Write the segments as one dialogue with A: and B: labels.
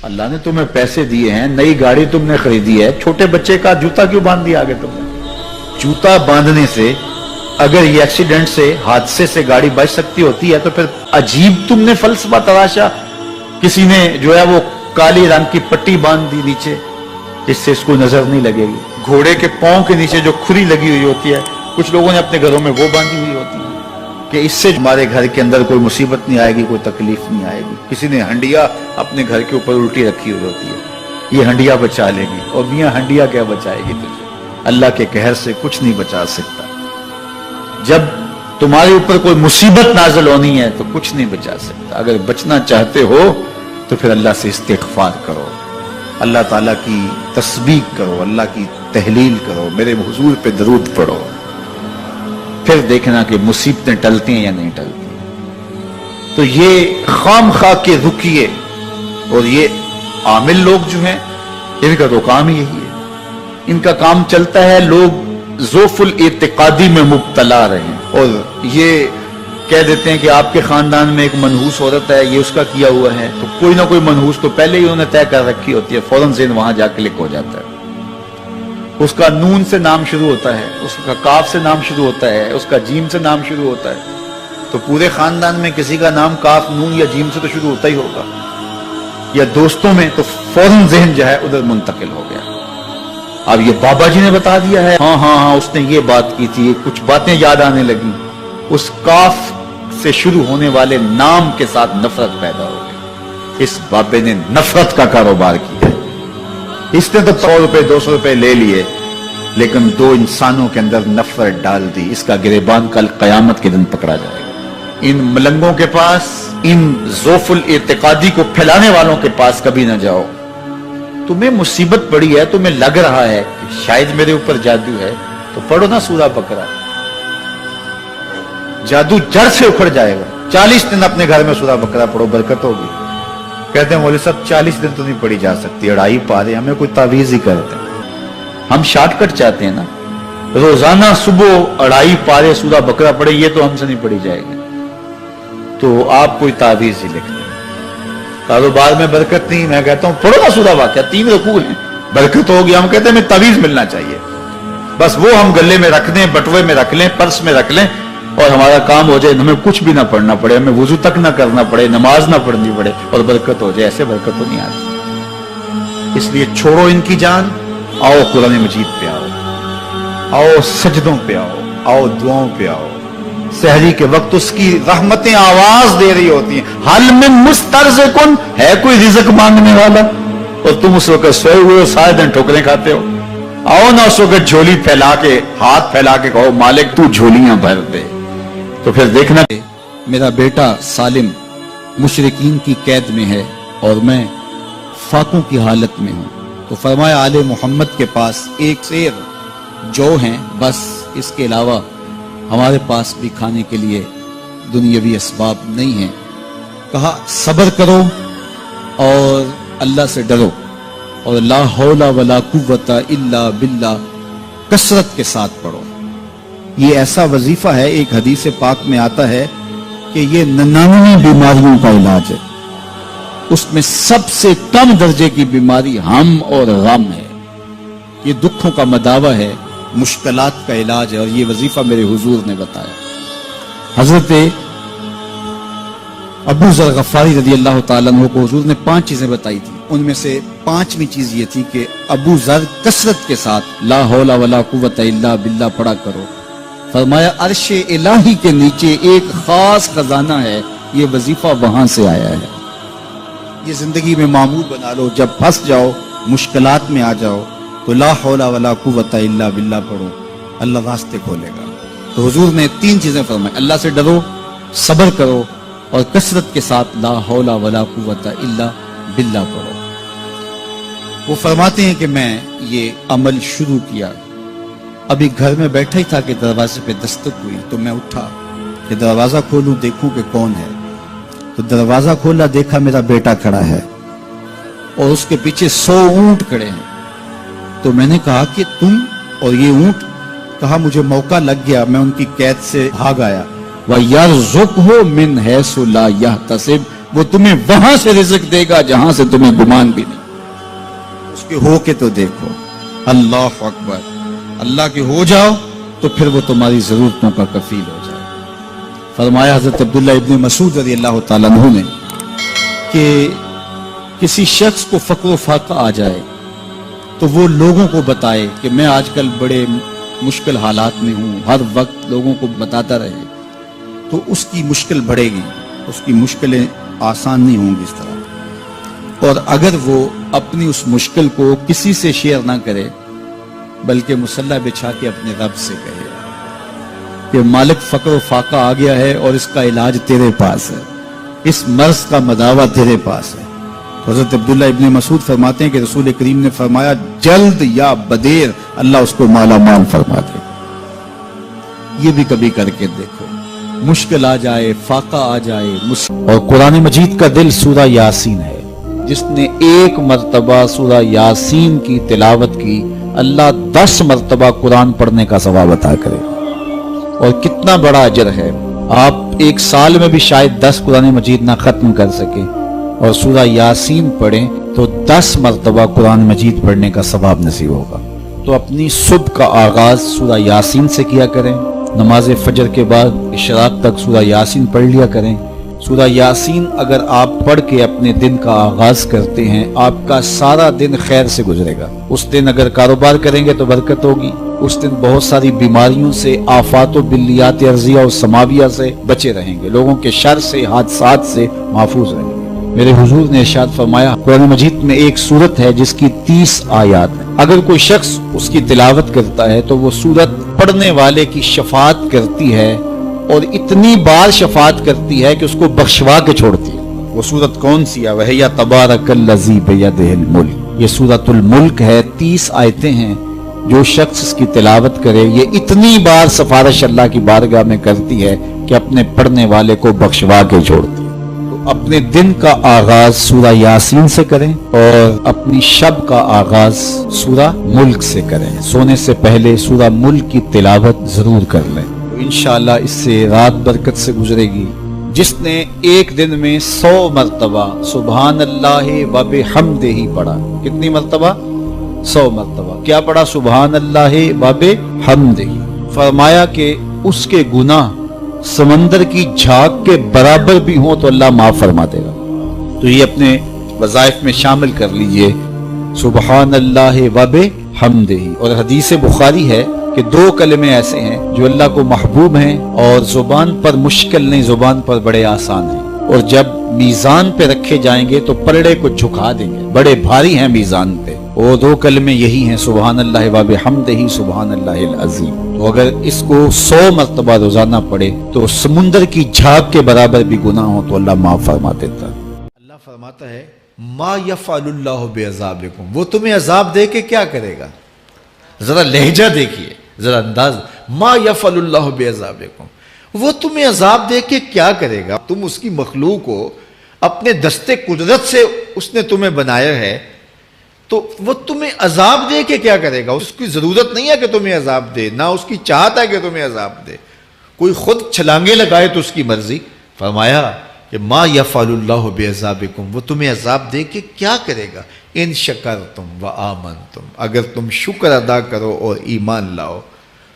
A: اللہ نے تمہیں پیسے دیے ہیں, نئی گاڑی تم نے خریدی ہے, چھوٹے بچے کا جوتا کیوں باندھ دیا آگے تم نے؟ جوتا باندھنے سے اگر یہ ایکسیڈنٹ سے, حادثے سے گاڑی بچ سکتی ہوتی ہے تو پھر عجیب تم نے فلسفہ تراشا. کسی نے جو ہے وہ کالی رنگ کی پٹی باندھ دی نیچے جس سے اس کو نظر نہیں لگے گی. گھوڑے کے پاؤں کے نیچے جو کھری لگی ہوئی ہوتی ہے, کچھ لوگوں نے اپنے گھروں میں وہ باندھی ہوئی ہوتی ہے کہ اس سے ہمارے گھر کے اندر کوئی مصیبت نہیں آئے گی, کوئی تکلیف نہیں آئے گی. کسی نے ہنڈیا اپنے گھر کے اوپر الٹی رکھی ہوئی ہوتی ہے, یہ ہنڈیا بچا لے گی. اور میاں ہنڈیا کیا بچائے گی تجھے؟ اللہ کے قہر سے کچھ نہیں بچا سکتا. جب تمہارے اوپر کوئی مصیبت نازل ہونی ہے تو کچھ نہیں بچا سکتا. اگر بچنا چاہتے ہو تو پھر اللہ سے استغفار کرو, اللہ تعالیٰ کی تسبیح کرو, اللہ کی تحلیل کرو, میرے حضور پہ درود پڑھو, پھر دیکھنا کہ مصیبتیں ٹلتی ہیں یا نہیں ٹلتی. تو یہ خام خواہ کے رکیے, اور یہ عامل لوگ جو ہیں ان کا تو کام ہی یہی ہے. ان کا کام چلتا ہے لوگ ذوف الاعتقادی میں مبتلا رہے, اور یہ کہہ دیتے ہیں کہ آپ کے خاندان میں ایک منحوس عورت ہے, یہ اس کا کیا ہوا ہے, تو کوئی نہ کوئی منحوس تو پہلے ہی انہوں نے طے کر رکھی ہوتی ہے, فوراً ذہن وہاں جا کلک ہو جاتا ہے. اس کا نون سے نام شروع ہوتا ہے, اس کا کاف سے نام شروع ہوتا ہے, اس کا جیم سے نام شروع ہوتا ہے, تو پورے خاندان میں کسی کا نام کاف, نون یا جیم سے تو شروع ہوتا ہی ہوگا, یا دوستوں میں, تو فوراً ذہن جو ہے ادھر منتقل ہو گیا. اب یہ بابا جی نے بتا دیا ہے, ہاں ہاں ہاں اس نے یہ بات کی تھی, کچھ باتیں یاد آنے لگی, اس کاف سے شروع ہونے والے نام کے ساتھ نفرت پیدا ہو گئی. اس بابے نے نفرت کا کاروبار کیا. اس نے تو 100 روپے 200 روپے لے لیے, لیکن 2 انسانوں کے اندر نفرت ڈال دی. اس کا گریبان کل قیامت کے دن پکڑا جائے گا. ان ملنگوں کے پاس, ان ذوف الاعتقادی کو پھیلانے والوں کے پاس کبھی نہ جاؤ. تمہیں مصیبت پڑی ہے, تمہیں لگ رہا ہے کہ شاید میرے اوپر جادو ہے, تو پڑھو نا سورہ بقرہ, جادو جڑ سے اکھڑ جائے گا. 40 دن اپنے گھر میں سورہ بقرہ پڑھو, برکت ہوگی. کہتے ہیں مولوی صاحب 40 دن تو نہیں پڑھی جا سکتی, 2.5 پارے, ہمیں کوئی تعویذ ہی کرتے ہیں. ہم شارٹ کٹ چاہتے ہیں نا, روزانہ صبح 2.5 پارے سورہ بقرہ پڑھے, یہ تو ہم سے نہیں پڑھی جائے گی. تو آپ کوئی تعویذ ہی لکھتے ہیں. کاروبار میں برکت نہیں, میں کہتا ہوں پڑھو نا سورہ واقعہ, 3 رکوع ہیں, برکت ہوگی. ہم کہتے ہیں ہمیں تعویذ ملنا چاہیے, بس وہ ہم گلے میں رکھ دیں, بٹوے میں رکھ لیں, پرس میں رکھ لیں, اور ہمارا کام ہو جائے, ہمیں کچھ بھی نہ پڑھنا پڑے, ہمیں وضو تک نہ کرنا پڑے, نماز نہ پڑھنی پڑے, اور برکت ہو جائے. ایسے برکت تو نہیں آتی. اس لیے چھوڑو ان کی جان, آؤ قرآن مجید پہ آؤ, آؤ سجدوں پہ آؤ, آؤ دعاؤں پہ آؤ. سحری کے وقت اس کی رحمتیں آواز دے رہی ہوتی ہیں, حل من مسترزقن, ہے کوئی رزق مانگنے والا, اور تم اس وقت سوئے ہوئے ہو, سارے دن ٹھوکریں کھاتے ہو. آؤ نا اس وقت جھولی پھیلا کے, ہاتھ پھیلا کے کہو مالک تو جھولیاں بھر دے. تو پھر دیکھنا میرا بیٹا سالم مشرکین کی قید میں ہے اور میں فاقوں کی حالت میں ہوں. تو فرمایا آل محمد کے پاس 1 سیر جو ہیں, بس اس کے علاوہ ہمارے پاس بھی کھانے کے لیے دنیاوی اسباب نہیں ہیں. کہا صبر کرو اور اللہ سے ڈرو, اور لا حول ولا قوت الا باللہ کثرت کے ساتھ پڑھو. یہ ایسا وظیفہ ہے, ایک حدیث پاک میں آتا ہے کہ یہ 99 بیماریوں کا علاج ہے. اس میں سب سے کم درجے کی بیماری ہم اور غم ہے. یہ دکھوں کا مداوع ہے, مشکلات کا علاج ہے, اور یہ وظیفہ میرے حضور نے بتایا. حضرت ابو ذر غفاری رضی اللہ تعالیٰ عنہ کو حضور نے 5 چیزیں بتائی تھی. ان میں سے 5ویں چیز یہ تھی کہ ابو ذر کثرت کے ساتھ لا حول ولا قوت الا باللہ پڑھا کرو. فرمایا عرش الہی کے نیچے ایک خاص خزانہ ہے, یہ وظیفہ وہاں سے آیا ہے. یہ زندگی میں معمول بنا لو, جب پھنس جاؤ, مشکلات میں آ جاؤ, تو لا حول ولا قوت الا باللہ پڑھو, اللہ راستے کھولے گا. تو حضور نے 3 چیزیں فرمائی, اللہ سے ڈرو, صبر کرو, اور کثرت کے ساتھ لا حول ولا قوت الا باللہ پڑھو. وہ فرماتے ہیں کہ میں یہ عمل شروع کیا, ابھی گھر میں بیٹھا ہی تھا کہ دروازے پہ دستک ہوئی, تو میں اٹھا کہ دروازہ کھولوں دیکھوں کہ کون ہے. تو دروازہ کھولا, دیکھا میرا بیٹا کھڑا ہے اور اس کے پیچھے 100 اونٹ کھڑے ہیں. تو میں نے کہا کہ تم اور یہ اونٹ؟ کہا مجھے موقع لگ گیا, میں ان کی قید سے بھاگ آیا. وَيَرْزُقْهُ مِنْ حَيْثُ لَا يَحْتَسِبُ,
B: وہ تمہیں وہاں سے رزق دے گا جہاں سے تمہیں گمان بھی نہیں۔ اس کے ہو کے تو دیکھو، اللہ اکبر، اللہ کے ہو جاؤ تو پھر وہ تمہاری ضرورتوں کا کفیل ہو جائے۔ فرمایا حضرت عبداللہ ابن مسعود رضی اللہ تعالیٰ عنہ نے کہ کسی شخص کو فقر و فاقہ آ جائے تو وہ لوگوں کو بتائے کہ میں آج کل بڑے مشکل حالات میں ہوں، ہر وقت لوگوں کو بتاتا رہے تو اس کی مشکل بڑھے گی، اس کی مشکلیں آسان نہیں ہوں گی اس طرح۔ اور اگر وہ اپنی اس مشکل کو کسی سے شیئر نہ کرے بلکہ مصلی بچھا کے اپنے رب سے کہے کہ مالک فقر و فاقہ آ گیا ہے اور اس کا علاج تیرے پاس ہے، اس مرض کا مداوع تیرے پاس ہے۔ حضرت عبداللہ ابن مسعود فرماتے ہیں کہ رسول کریم نے فرمایا جلد یا بدیر اللہ اس کو مالا مال فرما دے۔ یہ بھی کبھی کر کے دیکھو، مشکل آ جائے، فاقہ آ جائے۔ اور قرآن مجید کا دل سورہ یاسین ہے، جس نے ایک مرتبہ سورہ یاسین کی تلاوت کی اللہ 10 مرتبہ قرآن پڑھنے کا ثواب عطا کرے۔ اور کتنا بڑا اجر ہے، آپ ایک سال میں بھی شاید 10 قرآن مجید نہ ختم کر سکیں اور سورہ یاسین پڑھیں تو 10 مرتبہ قرآن مجید پڑھنے کا ثواب نصیب ہوگا۔ تو اپنی صبح کا آغاز سورہ یاسین سے کیا کریں، نماز فجر کے بعد اشراق تک سورہ یاسین پڑھ لیا کریں۔ سورہ یاسین اگر آپ پڑھ کے اپنے دن کا آغاز کرتے ہیں، آپ کا سارا دن خیر سے گزرے گا۔ اس دن اگر کاروبار کریں گے تو برکت ہوگی، اس دن بہت ساری بیماریوں سے، آفات و بلیات ارضیہ و سماویہ سے بچے رہیں گے، لوگوں کے شر سے، حادثات سے محفوظ رہیں گے۔ میرے حضور نے ارشاد فرمایا قرآن مجید میں ایک سورت ہے جس کی 30 آیات ہیں، اگر کوئی شخص اس کی تلاوت کرتا ہے تو وہ سورت پڑھنے والے کی شفاعت کرتی ہے، اور اتنی بار شفاعت کرتی ہے کہ اس کو بخشوا کے چھوڑتی ہے۔ وہ سورت کون سی ہے؟ وَهِيَ تَبَارَكَ الَّذِي بِيَدِهِ الْمُلْكُ، یہ سورۃ الملک ہے، 30 آیتیں ہیں۔ جو شخص اس کی تلاوت کرے یہ اتنی بار سفارش اللہ کی بارگاہ میں کرتی ہے کہ اپنے پڑھنے والے کو بخشوا کے چھوڑتی ہے۔ تو اپنے دن کا آغاز سورہ یاسین سے کریں اور اپنی شب کا آغاز سورہ ملک سے کریں۔ سونے سے پہلے سورہ ملک کی تلاوت ضرور کر لیں، انشاءاللہ اس سے رات برکت سے گزرے گی۔ جس نے ایک دن میں 100 مرتبہ سبحان اللہ و بحمدہ پڑھا، کتنی مرتبہ؟ 100 مرتبہ کیا پڑھا؟ سبحان اللہ و بحمدہ، فرمایا کہ اس کے گناہ سمندر کی جھاگ کے برابر بھی ہوں تو اللہ معاف فرما دے گا۔ تو یہ اپنے وظائف میں شامل کر لیجئے، سبحان اللہ و بحمدہ۔ اور حدیث بخاری ہے کہ 2 کلمے ایسے ہیں جو اللہ کو محبوب ہیں اور زبان پر مشکل نہیں، زبان پر بڑے آسان ہیں، اور جب میزان پہ رکھے جائیں گے تو پلڑے کو جھکا دیں گے، بڑے بھاری ہیں میزان پہ۔ وہ 2 کلمے یہی ہیں، سبحان اللہ و بحمدہ، سبحان اللہ العظیم۔ تو اگر اس کو 100 مرتبہ روزانہ پڑھے تو سمندر کی جھاگ کے برابر بھی گناہ ہو تو اللہ معاف فرما دیتا ہے۔
A: اللہ فرماتا ہے ما یفعل اللہ بعذابکم، وہ تمہیں عذاب دے کے کیا کرے گا؟ ذرا لہجہ دیکھیے، ذرا انداز، ما یفعل اللہ بعذابکم، وہ تمہیں عذاب دے کے کیا کرے گا؟ تم اس کی مخلوق ہو، اپنے دستے قدرت سے اس نے تمہیں بنایا ہے، تو وہ تمہیں عذاب دے کے کیا کرے گا؟ اس کی ضرورت نہیں ہے کہ تمہیں عذاب دے، نہ اس کی چاہت ہے کہ تمہیں عذاب دے، کوئی خود چھلانگے لگائے تو اس کی مرضی۔ فرمایا کہ ما یفعل اللہ بعذابکم، وہ تمہیں عذاب دے کے کیا کرے گا؟ ان شکرتم و آمنتم، اگر تم شکر ادا کرو اور ایمان لاؤ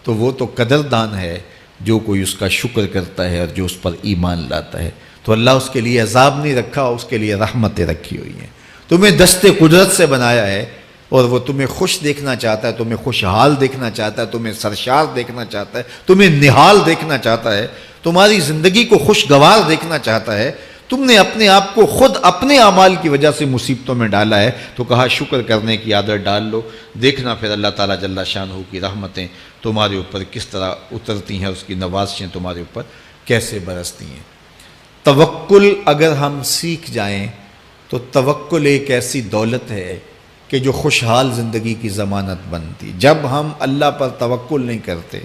A: تو وہ تو قدردان ہے جو کوئی اس کا شکر کرتا ہے اور جو اس پر ایمان لاتا ہے۔ تو اللہ اس کے لیے عذاب نہیں رکھا، اس کے لیے رحمتیں رکھی ہوئی ہیں۔ تمہیں دستے قدرت سے بنایا ہے اور وہ تمہیں خوش دیکھنا چاہتا ہے، تمہیں خوشحال دیکھنا چاہتا ہے، تمہیں سرشار دیکھنا چاہتا ہے، تمہیں نہال دیکھنا چاہتا ہے، تمہاری زندگی کو خوشگوار دیکھنا چاہتا ہے۔ تم نے اپنے آپ کو خود اپنے اعمال کی وجہ سے مصیبتوں میں ڈالا ہے، تو کہا شکر کرنے کی عادت ڈال لو، دیکھنا پھر اللہ تعالیٰ جل شانہ کی رحمتیں تمہارے اوپر کس طرح اترتی ہیں، اس کی نوازشیں تمہارے اوپر کیسے برستی ہیں۔ توکل اگر ہم سیکھ جائیں تو توکل ایک ایسی دولت ہے کہ جو خوشحال زندگی کی ضمانت بنتی۔ جب ہم اللہ پر توکل نہیں کرتے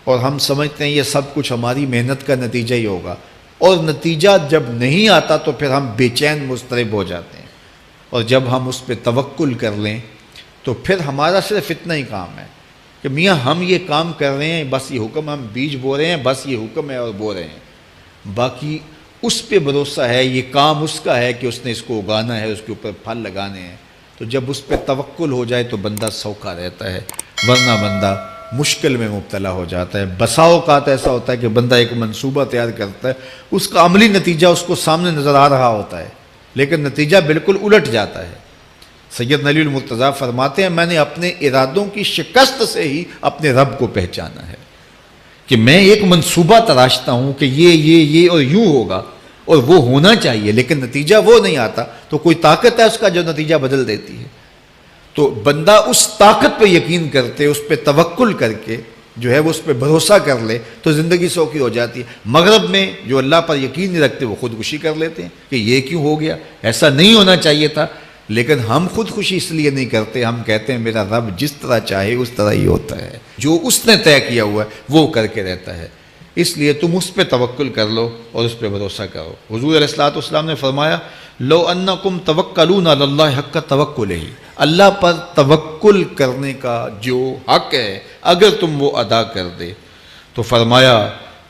A: اور ہم سمجھتے ہیں یہ سب کچھ ہماری محنت کا نتیجہ ہی ہوگا، اور نتیجہ جب نہیں آتا تو پھر ہم بے چین مضطرب ہو جاتے ہیں، اور جب ہم اس پہ توکل کر لیں تو پھر ہمارا صرف اتنا ہی کام ہے کہ میاں ہم یہ کام کر رہے ہیں، بس یہ حکم، ہم بیج بو رہے ہیں، بس یہ حکم ہے اور بو رہے ہیں، باقی اس پہ بھروسہ ہے، یہ کام اس کا ہے کہ اس نے اس کو اگانا ہے، اس کے اوپر پھل لگانے ہیں، تو جب اس پہ توکل ہو جائے تو بندہ سوکھا رہتا ہے، ورنہ بندہ مشکل میں مبتلا ہو جاتا ہے۔ بسا اوقات ایسا ہوتا ہے کہ بندہ ایک منصوبہ تیار کرتا ہے، اس کا عملی نتیجہ اس کو سامنے نظر آ رہا ہوتا ہے، لیکن نتیجہ بالکل الٹ جاتا ہے۔ سید علی المرتضیٰ فرماتے ہیں میں نے اپنے ارادوں کی شکست سے ہی اپنے رب کو پہچانا ہے، کہ میں ایک منصوبہ تراشتا ہوں کہ یہ اور یوں ہوگا اور وہ ہونا چاہیے، لیکن نتیجہ وہ نہیں آتا، تو کوئی طاقت ہے اس کا جو نتیجہ بدل دیتی ہے۔ تو بندہ اس طاقت پہ یقین کرتے، اس پہ توکل کر کے جو ہے وہ اس پہ بھروسہ کر لے تو زندگی سوکھی ہو جاتی ہے۔ مغرب میں جو اللہ پر یقین نہیں رکھتے وہ خودکشی کر لیتے ہیں کہ یہ کیوں ہو گیا، ایسا نہیں ہونا چاہیے تھا، لیکن ہم خودکشی اس لیے نہیں کرتے، ہم کہتے ہیں میرا رب جس طرح چاہے اس طرح ہی ہوتا ہے، جو اس نے طے کیا ہوا ہے وہ کر کے رہتا ہے، اس لیے تم اس پہ توکل کر لو اور اس پہ بھروسہ کرو۔ حضور علیہ الصلوۃ والسلام نے فرمایا لو انکم توکلون علی اللہ حق توکلہ، اللہ پر توکل کرنے کا جو حق ہے اگر تم وہ ادا کر دے تو فرمایا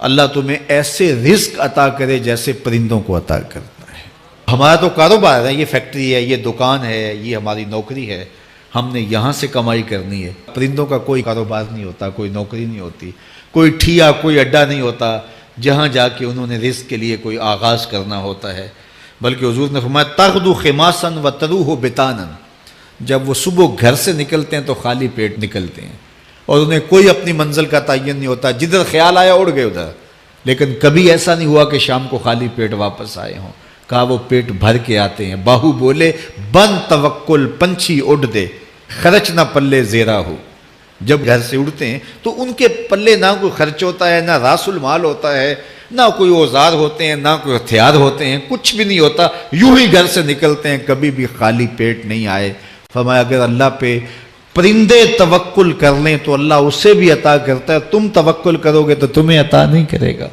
A: اللہ تمہیں ایسے رزق عطا کرے جیسے پرندوں کو عطا کرتا ہے۔ ہمارا تو کاروبار ہے، یہ فیکٹری ہے، یہ دکان ہے، یہ ہماری نوکری ہے، ہم نے یہاں سے کمائی کرنی ہے۔ پرندوں کا کوئی کاروبار نہیں ہوتا، کوئی نوکری نہیں ہوتی، کوئی ٹھیا، کوئی اڈا نہیں ہوتا جہاں جا کے انہوں نے رزق کے لیے کوئی آغاز کرنا ہوتا ہے، بلکہ حضور نے فرمایا تغدو خماسا وتروح بطانا، جب وہ صبح گھر سے نکلتے ہیں تو خالی پیٹ نکلتے ہیں اور انہیں کوئی اپنی منزل کا تعین نہیں ہوتا، جدھر خیال آیا اڑ گئے ادھر، لیکن کبھی ایسا نہیں ہوا کہ شام کو خالی پیٹ واپس آئے ہوں، کہا وہ پیٹ بھر کے آتے ہیں۔ باہو بولے بن توکل پنچھی اڑ دے، خرچ نہ پلے زیرا ہو، جب گھر سے اڑتے ہیں تو ان کے پلے نہ کوئی خرچ ہوتا ہے، نہ راس المال ہوتا ہے، نہ کوئی اوزار ہوتے ہیں، نہ کوئی ہتھیار ہوتے ہیں، کچھ بھی نہیں ہوتا، یوں ہی گھر سے نکلتے ہیں، کبھی بھی خالی پیٹ نہیں آئے۔ فرمایا اگر اللہ پہ پرندے توکل کر لیں تو اللہ اسے بھی عطا کرتا ہے، تم توکل کرو گے تو تمہیں عطا نہیں کرے گا۔